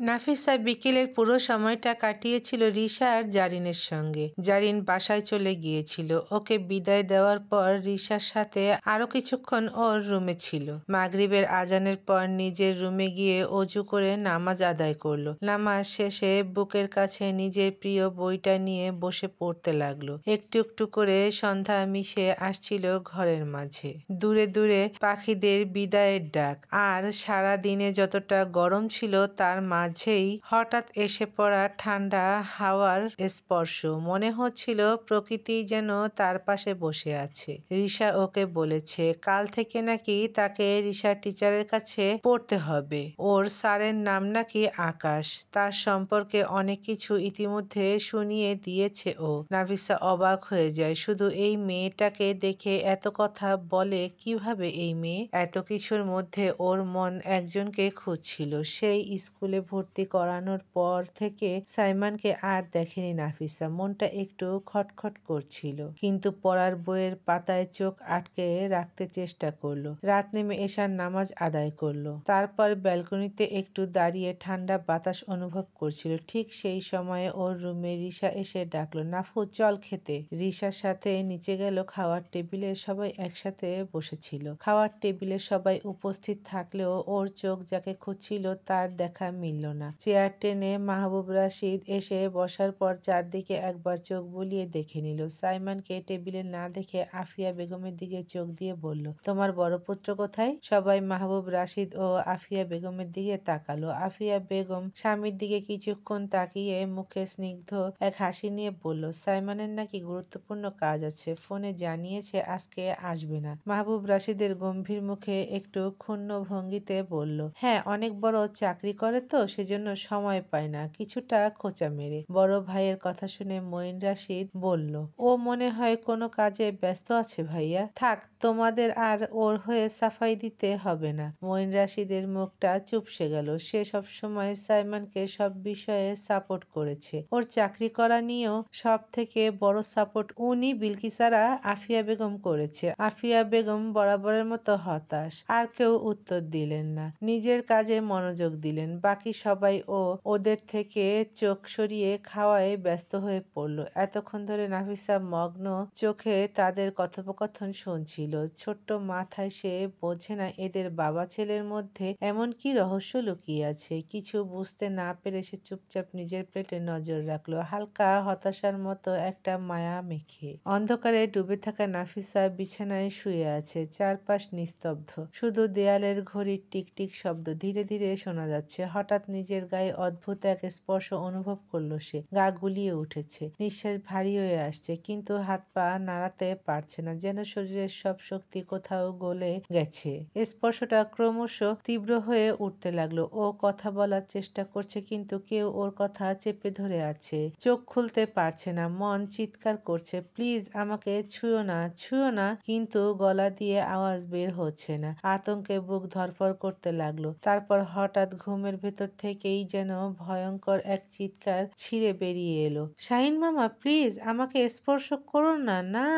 নাফিসা বিকেলের পুরো সময়টা কাটিয়েছিল রিশা আর জারিনের সঙ্গে। জারিন বাসায় চলে গিয়েছিল। ওকে বিদায় দেওয়ার পর রিশার সাথে আরো কিছুক্ষণ ওর রুমে ছিল। মাগরিবের আজানের পর নিজের রুমে গিয়ে অজু করে নামাজ আদায় করলো। নামাজ শেষে বুকের কাছে নিজের প্রিয় বইটা নিয়ে বসে পড়তে লাগলো। একটু একটু করে সন্ধ্যা মিশে আসছিল ঘরের মাঝে। দূরে দূরে পাখিদের বিদায়ের ডাক। আর সারা দিনে যতটা গরম ছিল তার মাঝেই হঠাৎ এসে পড়া ঠান্ডা হাওয়ার স্পর্শ। মনে হচ্ছিল প্রকৃতি যেন তার পাশে বসে আছে। রিশা ওকে বলেছে কাল থেকে নাকি তাকে রিশার টিচারের কাছে পড়তে হবে। ওর স্যারের নাম নাকি আকাশ। তার সম্পর্কে অনেক কিছু ইতিমধ্যে শুনিয়ে দিয়েছে ও। নাফিসা অবাক হয়ে যায়। শুধু এই মেয়েটাকে দেখে এত কথা বলে কিভাবে এই মেয়ে? এত কিছুর মধ্যে ওর মন একজনকে খুঁজছিল। সেই স্কুলে ভর্তি করানোর পর থেকে সাইমনকে আর দেখেনি নাফিসা। মনটা একটু খটখট করছিল, কিন্তু পড়ার বইয়ের পাতায় চোখ আটকে রাখতে চেষ্টা করলো। রাত নেমে এশার নামাজ আদায় করলো। তারপর ব্যালকনিতে একটু দাঁড়িয়ে ঠান্ডা বাতাস অনুভব করছিল। ঠিক সেই সময়ে ওর রুমে রিশা এসে ডাকলো, নাফু চল খেতে। রিশার সাথে নিচে গেল। খাওয়ার টেবিলে সবাই একসাথে বসেছিল। খাওয়ার টেবিলে সবাই উপস্থিত থাকলেও ওর চোখ যাকে খুঁজছিল তার দেখা মিলল না। চেয়ার টেনে মাহবুব রাশিদ এসে বসার পর চারদিকে একবার চোখ বুলিয়ে দেখে নিল। সাইমনকে টেবিলে না দেখে আফিয়া বেগমের দিকে চোখ দিয়ে বলল, তোমার বড় পুত্র কোথায়? সবাই মাহবুব রাশিদ ও আফিয়া বেগমের দিকে তাকালো। আফিয়া বেগম স্বামীর দিকে কিছুক্ষণ তাকিয়ে মুখে স্নিগ্ধ এক হাসি নিয়ে বলল, সাইমনের নাকি গুরুত্বপূর্ণ কাজ আছে, ফোনে জানিয়েছে আজকে আসবে না। মাহবুব রাশিদের গম্ভীর মুখে একটু ক্ষুণ্ণ ভঙ্গিতে বলল, হ্যাঁ অনেক বড় চাকরি করে তো সেজন্য সময় পায় না। কিছুটা খোঁচা মেরে বড় ভাইয়ের কথা শুনে মঈন রাশিদ বলল, ও মনে হয় কোনো কাজে ব্যস্ত আছে ভাইয়া। থাক, তোমাদের আর ওর হয়ে সাফাই দিতে হবে না। মঈন রাশিদের মুখটা চুপসে গেল। সে সবসময় সাইমনকে সব বিষয়ে সাপোর্ট করেছে। ওর চাকরি করা নিয়েও সব থেকে বড় সাপোর্ট উনি বিলকিসারা আফিয়া বেগম করেছে। আফিয়া বেগম বরাবরের মতো হতাশ। আর কেউ উত্তর দিলেন না। নিজের কাজে মনোযোগ দিলেন। বাকি সবাই ওদের থেকে চোখ সরিয়ে খাওয়ায় ব্যস্ত হয়ে পড়ল। এতক্ষণ ধরে নাফিসা মগ্ন চোখে তাদের কথোপকথন শুনছিল। ছোট্ট মাথায় সে বোঝে না এদের বাবা ছেলের মধ্যে এমন কি রহস্য লুকিয়ে আছে। কিছু বুঝতে না পেরে সে চুপচাপ নিজের প্লেটে নজর রাখলো। হালকা হতাশার মতো একটা মায়া মেখে অন্ধকারে ডুবে থাকা নাফিসা বিছানায় শুয়ে আছে। চারপাশ নিস্তব্ধ। শুধু দেয়ালের ঘড়ির টিকটিক শব্দ ধীরে ধীরে শোনা যাচ্ছে। হঠাৎ নিজের গায়ে অদ্ভুত এক স্পর্শ অনুভব করলো সে। গা গুলিয়ে উঠেছে। নিঃশ্বাস ভারী হয়ে আসছে, কিন্তু হাত পা নাড়াতে পারছে না। যেন শরীরের সব শক্তি কোথাও গলে গেছে। স্পর্শটা ক্রমশ তীব্র হয়ে উঠতে লাগলো। ও কথা বলার চেষ্টা করছে, কিন্তু কেউ ওর কথা চেপে ধরে আছে। চোখ খুলতে পারছে না। মন চিৎকার করছে, প্লিজ আমাকে ছুঁয়ো না, ছুঁয়ো না, কিন্তু গলা দিয়ে আওয়াজ বের হচ্ছে না। আতঙ্কে বুক ধড়ফড় করতে লাগলো। তারপর হঠাৎ ঘুমের ভেতর থেকেই যেন ভয়ঙ্কর এক চিৎকার ছিঁড়ে বেরিয়ে এলো, শাহিন মামা প্লিজ আমাকে স্পর্শ করো না, না।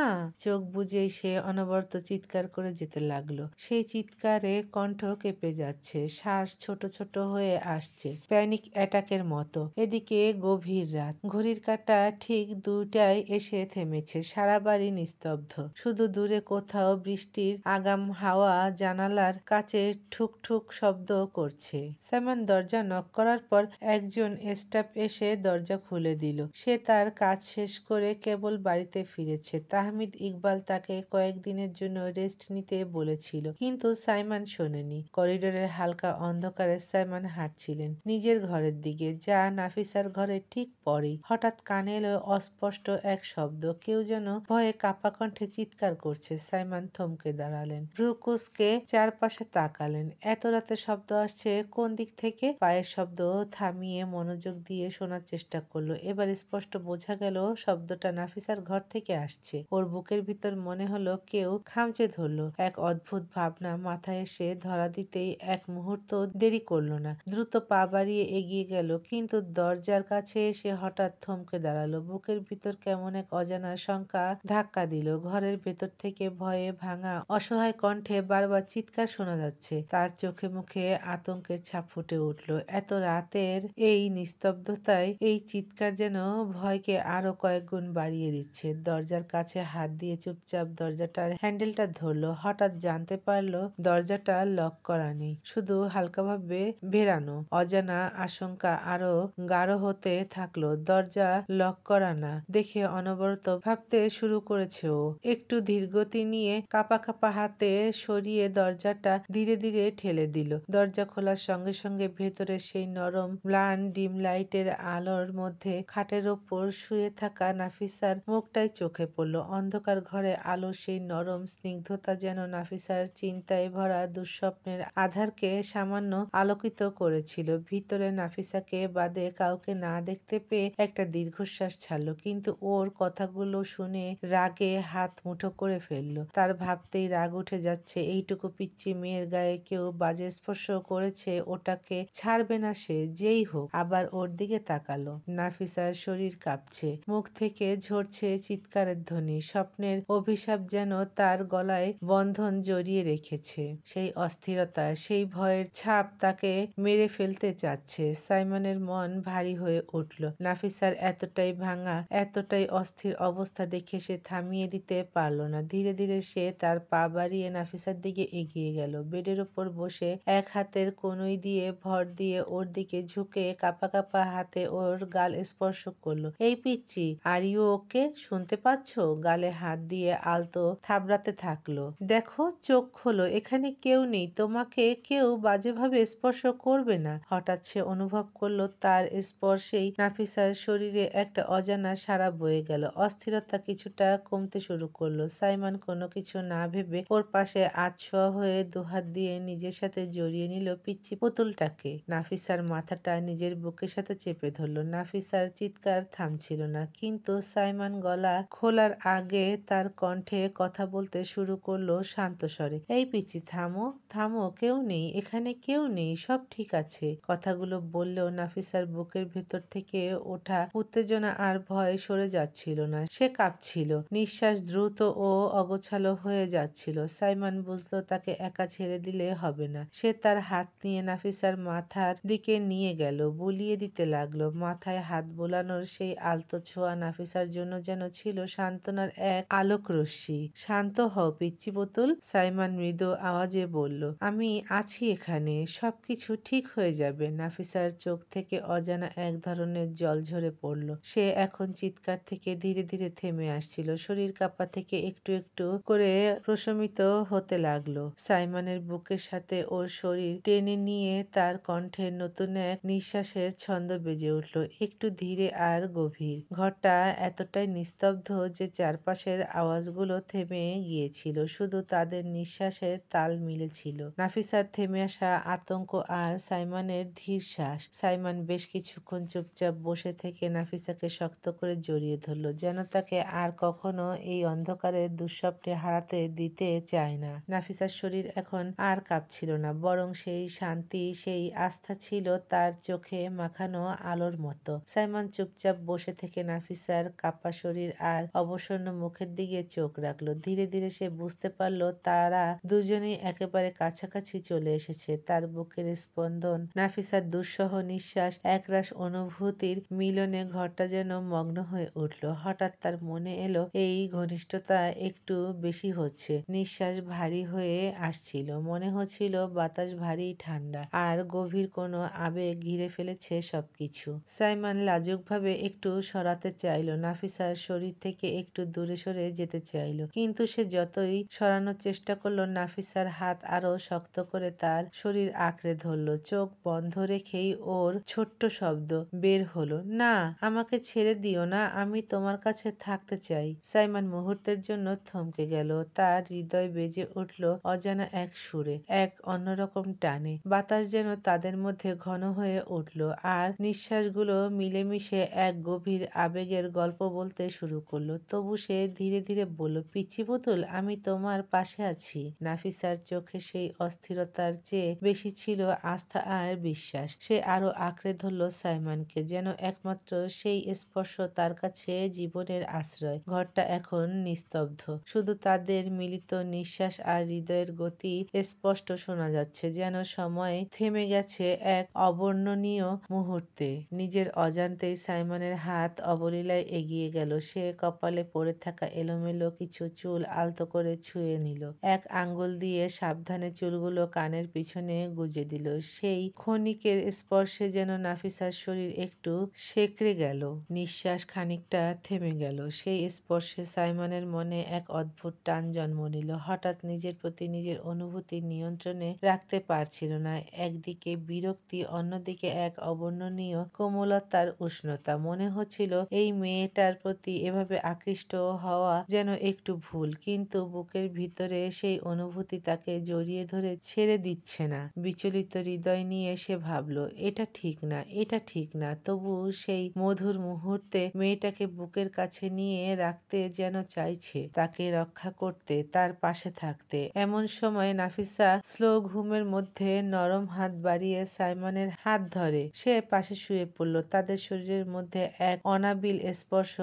চোখ বুজেই সে অনবরত চিৎকার করে যেতে লাগলো। সেই চিৎকারে কণ্ঠ কেঁপে যাচ্ছে, শ্বাস ছোট ছোট হয়ে আসছে, প্যানিক অ্যাটাকের মতো। এদিকে গভীর রাত। ঘড়ির কাঁটা ঠিক 2টায় এসে থেমেছে। সারা বাড়ি নিস্তব্ধ। শুধু দূরে কোথাও বৃষ্টির আগাম হাওয়া জানালার কাছে ঠুক ঠুক শব্দ করছে। সাইমন দরজা নক করার পর একজন স্টাফ এসে দরজা খুলে দিল। সে তার কাজ শেষ করে কেবল বাড়িতে ফিরেছে। তাহমিদ ইকবাল তাকে কয়েকদিনের জন্য রেস্ট নিতে বলেছিল, কিন্তু সাইমন শোনেনি। করিডোরের হালকা অন্ধকারে সাইমন হাঁটছিলেন নিজের ঘরের দিকে, যা নাফিসার ঘরের ঠিক পরেই। হঠাৎ কানে এলো অস্পষ্ট এক শব্দ। কেউ যেন ভয়ে কাঁপা কণ্ঠে চিৎকার করছে। সাইমন থমকে দাঁড়ালেন, ভ্রু কুঁচকে চারপাশে তাকালেন। এত রাতে শব্দ আসছে কোন দিক থেকে? পায়ের শব্দ থামিয়ে মনোযোগ দিয়ে শোনার চেষ্টা করলো। এবার স্পষ্ট বোঝা গেল শব্দটা নাফিসার ঘর থেকে আসছে। ওর বুকের ভিতর মনে হলো কেউ খামচে ধরলো। এক অদ্ভুত ভাবনা মাথায় এসে ধরা দিতেই এক মুহূর্ত দেরি করলো না। দ্রুত পা বাড়িয়ে এগিয়ে গেল, কিন্তু দরজার কাছে এসে হঠাৎ থমকে দাঁড়ালো। বুকের ভিতর কেমন এক অজানা শঙ্কা ধাক্কা দিল। ঘরের ভেতর থেকে ভয়ে ভাঙা অসহায় কণ্ঠে বারবার চিৎকার শোনা যাচ্ছে। তার চোখে মুখে আতঙ্কের ছাপ ফুটে উঠল। এত রাতের এই নিস্তব্ধতায় এই চিৎকার যেন ভয়কে আরো কয়েক গুণ বাড়িয়ে দিচ্ছে। দরজার কাছে হাত দিয়ে চুপচাপ দরজাটার হ্যান্ডেলটা ধরলো। হঠাৎ জানতে পারলো দরজাটা লক করা নেই, শুধু হালকাভাবে ভেরানো। অজানা আশঙ্কা আরো গাঢ় হতে থাকলো। দরজা লক করা না দেখে অনবরত ভাবতে শুরু করেছে ও। একটু ধীরগতি নিয়ে কাঁপা কাঁপা হাতে সরিয়ে দরজাটা ধীরে ধীরে ঠেলে দিল। দরজা খোলার সঙ্গে সঙ্গে ভেতরে সেই নরম ম্লান ডিম লাইটের আলোর মধ্যে খাটের ওপর শুয়ে থাকা নাফিসার মুখটাই চোখে পড়ল। অন্ধকার ঘরে আলো সেই নরম স্নিগ্ধতা যেন নাফিসার চিন্তায় ভরা দুঃস্বপ্নের আধারকে সামান্য আলোকিত করেছিল। ভিতরে নাফিসাকে বাদে কাউকে না দেখতে পেয়ে একটা দীর্ঘশ্বাস ছাড়ল, কিন্তু ওর কথাগুলো শুনে রাগে হাত মুঠো করে ফেলল। তার ভাবতেই রাগ উঠে যাচ্ছে। এইটুকু পিচ্চি মেয়ের গায়ে কেউ বাজে স্পর্শ করেছে, ওটাকে ছাড়বে না সে যেই হোক। আবার ওর দিকে তাকালো। নাফিসার শরীর কাঁপছে, মুখ থেকে ঝরছে চিৎকারের ধ্বনি। স্বপ্নের অভিশাপ যেন তার গলায় বন্ধন জড়িয়ে রেখেছে। সেই অস্থিরতা, সেই ভয়ের ছাপ তাকে মেরে ফেলতে চাচ্ছে। সাইমনের মন ভারী হয়ে উঠল। নাফিসার এতটাই ভাঙা, এতটাই অস্থির অবস্থা দেখে সে থামিয়ে দিতে পারল না। ধীরে ধীরে সে তার পা বাড়িয়ে নাফিসার দিকে এগিয়ে গেল। বেডের ওপর বসে এক হাতের কনুই দিয়ে ভর দিয়ে ওর দিকে ঝুঁকে কাঁপা কাঁপা হাতে ওর গাল স্পর্শ করলো। এই পিচ্চি, আর ইউ ওকে? শুনতে পাচ্ছ? গালে হাত দিয়ে আলতো থাবড়াতে থাকলো। দেখো, চোখ খোলো, এখানে কেউ নেই, তোমাকে কেউ বাজেভাবে স্পর্শ করবে না। হঠাৎ সে অনুভব করলো তার স্পর্শেই নাফিসার শরীরে একটা অজানা সাড়া বয়ে গেল। অস্থিরতা কিছুটা কমতে শুরু করলো। সাইমন কোনো কিছু না ভেবে ওর পাশে আধশোয়া হয়ে দুহাত দিয়ে নিজের সাথে জড়িয়ে নিল পিচ্চি পুতুলটাকে। নাফিসার মাথাটা নিজের বুকের সাথে চেপে ধরল। নাফিসার চিৎকার থামছিল না, কিন্তু সাইমন গলা খোলার আগে তার কণ্ঠে কথা বলতে শুরু করলো শান্ত স্বরে। এই পিচ্চি, থামো থামো, কেউ নেই এখানে, কেউ নেই, সব ঠিক আছে। কথাগুলো বললেও নাফিসার বুকের ভেতর থেকে ওঠা উত্তেজনা আর ভয় সরে যাচ্ছিল না। সে কাঁপছিল, নিঃশ্বাস দ্রুত ও অগোছালো হয়ে যাচ্ছিল। সাইমন বুঝলো তাকে একা ছেড়ে দিলে হবে না। সে তার হাত নিয়ে নাফিসার মাথার দিকে নিয়ে গেল, বুলিয়ে দিতে লাগলো। মাথায় হাত বোলানোর সেই আলতো ছোঁয়া নাফিসার জন্য যেন ছিল সান্ত্বনার এক আলোক রশ্মি। শান্ত হও পিচ্চি পুতুল, সাইমন মৃদু আওয়াজে বলল। আমি আছি এখানে, সবকিছু ঠিক হয়ে যাবে। নাফিসার চোখ থেকে অজানা এক ধরনের জল ঝরে পড়ল। সে এখন চিৎকার থেকে ধীরে ধীরে থেমে আসছিল। শরীর কাঁপা থেকে একটু একটু করে প্রশমিত হতে লাগলো। সাইমনের বুকের সাথে ওর শরীর টেনে নিয়ে তার কণ্ঠে নতুন এক নিঃশ্বাসের ছন্দ বেজে উঠল, একটু ধীরে আর গভীর। ঘরটা এতটাই নিস্তব্ধ যে চারপাশের আওয়াজগুলো থেমে গিয়েছিল, শুধু তাদের নিঃশ্বাসের তাল মিলেছিল। নাফিসার থেমে আসা আতঙ্ক আর সাইমনের ধীর শ্বাস। সাইমন বেশ কিছুক্ষণ চুপচাপ বসে থেকে নাফিসাকে শক্ত করে জড়িয়ে ধরল, যেন তাকে আর কখনো এই অন্ধকারের দুঃস্বপ্নে হারাতে দিতে চায় না। নাফিসার শরীর এখন আর কাঁপছিল না, বরং সেই শান্তি, সেই আস্থা ছিল তার চোখে মাখানো আলোর মতো। সাইমন চুপচাপ বসে থেকে নাফিসার কাঁপা শরীর আর অবসন্ন মুখের দিকে চোখ রাখলো। ধীরে ধীরে সে বুঝতে পারলো তারা দুজনেই একেবারে কাছাকাছি চলে এসেছে। তার বুকের স্পন্দন, নাফিসার দুঃসহ নিঃশ্বাস, একরাশ অনুভূতির মিলনে ঘরটা যেন মগ্ন হয়ে উঠল। হঠাৎ তার মনে এলো এই ঘনিষ্ঠতা একটু বেশি হচ্ছে। নিঃশ্বাস ভারী হয়ে আসছিল, মনে হচ্ছিল বাতাস ভারী ঠান্ডা আর গভীর কোনো আবেগ ঘিরে ফেলেছে সবকিছু। সাইমন লাজুকভাবে একটু সরাতে চাইল, নাফিসার শরীর থেকে একটু দূরে সরে যেতে চাইল, কিন্তু সে যতই সরানোর চেষ্টা করলো নাফিসার হাত আরো শক্ত করে তার শরীর আঁকড়ে ধরল। চোখ বন্ধ রেখেই ওর ছোট্ট শব্দ বের হলো, না, আমাকে ছেড়ে দিও না, আমি তোমার কাছে থাকতে চাই। সাইমন মুহূর্তের জন্য থমকে গেল। তার হৃদয় বেজে উঠল অজানা এক সুরে, এক অন্যরকম টানে। বাতাস যেন তাদের মধ্যে ঘন হয়ে উঠল আর নিঃশ্বাসগুলো মিলেমিশে এক গভীর আবেগের গল্প বলতে শুরু করলো। তবু সে ধীরে ধীরে বলল, পিচ্চি পুতুল, আমি তোমার পাশে আছি। নাফিসার চোখে সেই অস্থিরতার চেয়ে বেশি ছিল আস্থা আর বিশ্বাস। সে আরো আঁকড়ে ধরল সাইমনকে, যেন একমাত্র সেই স্পর্শ তার কাছে জীবনের আশ্রয়। ঘরটা এখন নিস্তব্ধ, শুধু তাদের মিলিত নিঃশ্বাস আর হৃদয়ের গতি স্পষ্ট শোনা যাচ্ছে, যেন সময় থেমে গেছে এক অবর্ণনীয় মুহূর্তে। নিজের অজান্তেই সাইমনের হাত অবলীলায় এগিয়ে গেল। সে কপালে পড়ে থাকা এলোমেলো কিছু চুল আলতো করে ছুঁয়ে নিল। এক আঙ্গুল দিয়ে সাবধানে চুলগুলো কানের পিছনে গুজে দিল। সেই ক্ষণিকের স্পর্শে যেন নাফিসার শরীর একটু শেকড়ে গেল। নিঃশ্বাস খানিকটা থেমে গেল। সেই স্পর্শে সাইমনের মনে এক অদ্ভুত টান জন্ম নিল। হঠাৎ নিজের প্রতি নিজের অনুভূতি নিয়ন্ত্রণে রাখতে পারছিল না। একদিকে বিরক্তি, অন্যদিকে এক অবর্ণনীয় কোমলতার উষ্ণতা। মনে হচ্ছিল এই মেয়েটার প্রতি এভাবে আকৃষ্ট হওয়া যেন একটু ভুল, কিন্তু বুকের ভিতরে সেই অনুভূতি তাকে জড়িয়ে ধরে ছেড়ে দিচ্ছে না। বিচলিত হৃদয় নিয়ে সে ভাবল, এটা ঠিক না, এটা ঠিক না। তবু সেই মধুর মুহূর্তে মেয়েটাকে বুকের কাছে নিয়ে রাখতে যেন চাইছে, তাকে রক্ষা করতে, তার পাশে থাকতে। এমন সময় নাফিসা স্লো ঘুমের মধ্যে নরম হাত বাড়িয়ে সাইমনের হাত ধরে। সে পাশে শুয়ে পড়ল। তাদের শরীরের মধ্যে এক অনাবিল স্পর্শ,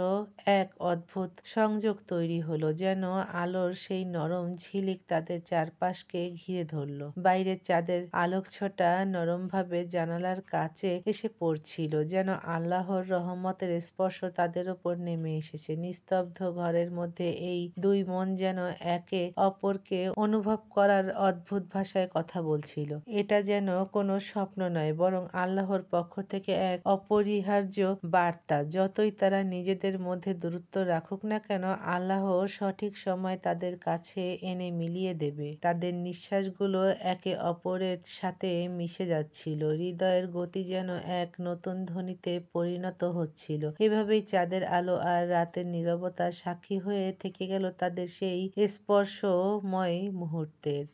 এক অদ্ভুত সংযোগ তৈরি হলো, যেন আলোর সেই নরম ঝিলিক তাদের চারপাশকে ঘিরে ধরল। বাইরে চাঁদের আলোকছটা নরমভাবে জানালার কাছে এসে পড়ছিল, যেন আল্লাহর রহমতের স্পর্শ তাদের ওপর নেমে এসেছে। নিস্তব্ধ ঘরের মধ্যে এই দুই মন যেন একে অপরকে অনুভব করার অদ্ভুত ভাষায় কথা বলছিল। এটা যেন কোনো স্বপ্ন নয়, বরং আল্লাহর পক্ষ থেকে এক অপরিহার্য বার্তা। যতই তারা নিজেদের মধ্যে দূরত্ব রাখুক না কেন, আল্লাহ সঠিক সময় তাদের কাছে এনে মিলিয়ে দেবে। তাদের নিঃশ্বাসগুলো একে অপরের সাথে মিশে যাচ্ছিল। হৃদয়ের গতি যেন এক নতুন ধ্বনিতে পরিণত হচ্ছিল। এভাবেই চাঁদের আলো আর রাতের নীরবতার সাক্ষী হয়ে থেকে গেল তাদের সেই স্পর্শময় মুহূর্তের।